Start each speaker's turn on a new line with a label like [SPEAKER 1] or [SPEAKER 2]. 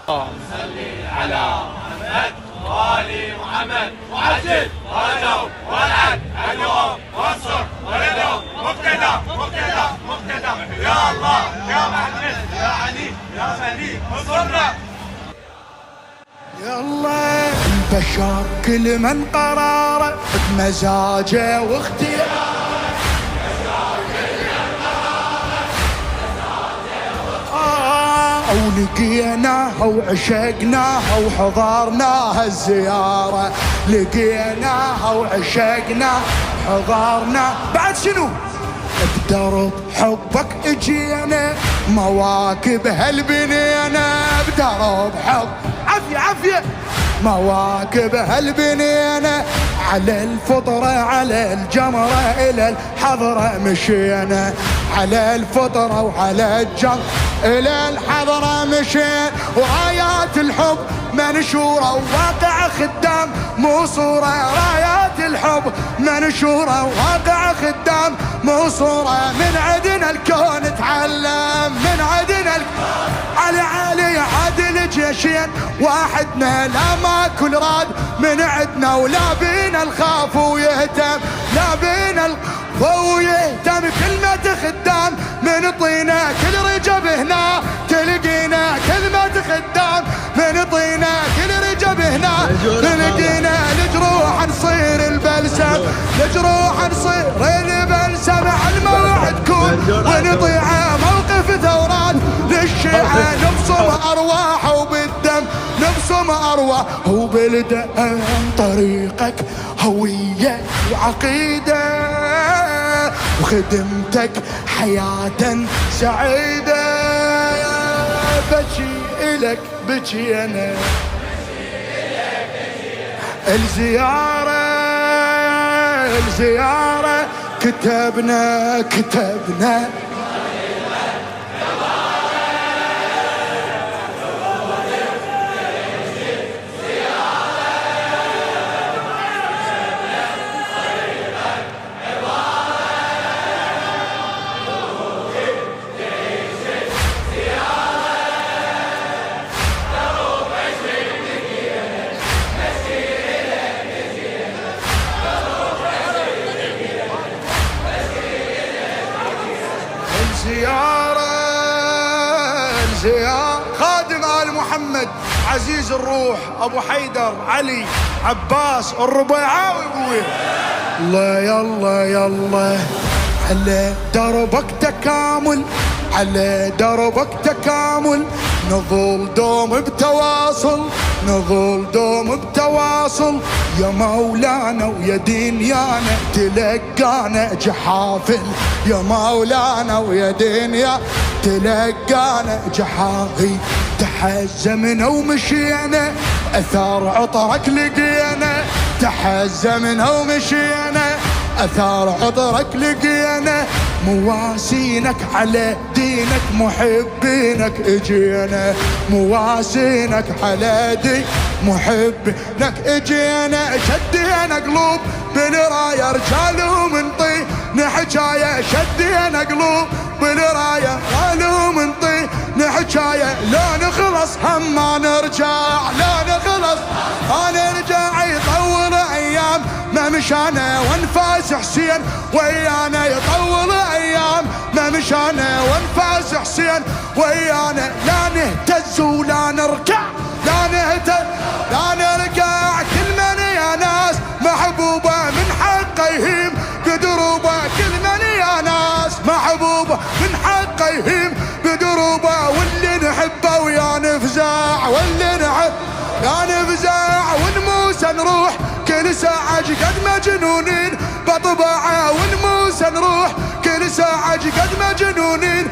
[SPEAKER 1] صل على محمد وآل محمد وعزز ولو والعد عنهم وانصر ولدهم مقتدى يا الله يا محمد يا علي يا مليك انصرنا.
[SPEAKER 2] يلا البشر كل من قراره بمزاجه واختياره، ولقيناها وعشقناها وحضرناها الزيارة، لقيناها وعشقناها وحضرنا بعد شنو؟ بدرب حبك اجينا مواكب هالبنينا، بدرب حب عافية مواكب هالبنينا، على الفطرة على الجمرة إلى الحضرة مشينا، على الفطرة وعلى الجمرة إلى الحضرة مشينا، ورايات الحب منشورة وواقع خدام مو صورة، رايات الحب منشورة وواقع خدام مو صورة، من عدنا الكون تعلم، من عدنا الكون علي عادل جيشين واحدنا لا ماكل راد من عدنا، ولا بينا الخاف ويهتم، لا بينا الخاف ويهتم، كلمة خدام من طينا كل رجب هنا تلقينا، كلمة خدام من طينا كل رجب هنا تلقينا، لجروح نصير البلسم، لجروح نصير البلسم، على الموعد كون ونطيعه موقف ثورات للشيعة، نبصم أرواح وبالدم، نبصم أرواح وبالدم، طريقك هوية وعقيدة وخدمتك حياة سعيدة، بجي إلك بجي أنا الزيارة كتبنا الزيارة خادم آل محمد عزيز الروح أبو حيدر علي عباس الربيعاوي ابوي، الله يلا على دربك تكامل، على دربك تكامل، نظل دوم بتواصل، نظل دوم بتواصل، يا مولانا ويا دنيانا تلقانا جحافل، يا مولانا ويا دنيا تلقانا جحافل، تحزمنا ومشينا اثار عطرك لقينا، تحزمنا ومشينا اثار عطرك لقينا، مواسينك على دينك محبينك اجينا، مواسينك على دين محبينك اجينا، شدينا قلوب بالراية رجال ومن طين حجاية، شدينا قلوب بالراية رجال ومن طين حجاية، لا نخلص هم ما نرجع، لا نخلص ما نرجع، يطول ايام ما مشانا وانفاس حسين ويانا، يطول ايام ما مشانا وانفاس حسين ويانا، لا نهتز ولا نركع، لا نهتز لا نركع، كل من يا ناس محبوبة من حقه يهيم بدروبه، كل من يا ناس محبوبة من حقه يهيم بدروبه، واللي نحبه ويا نفزع، واللي نحب يا نفزع، ونموس نروح كل ساعة قد مجنونين بطبعه، ونموس نروح كل ساعة قد مجنونين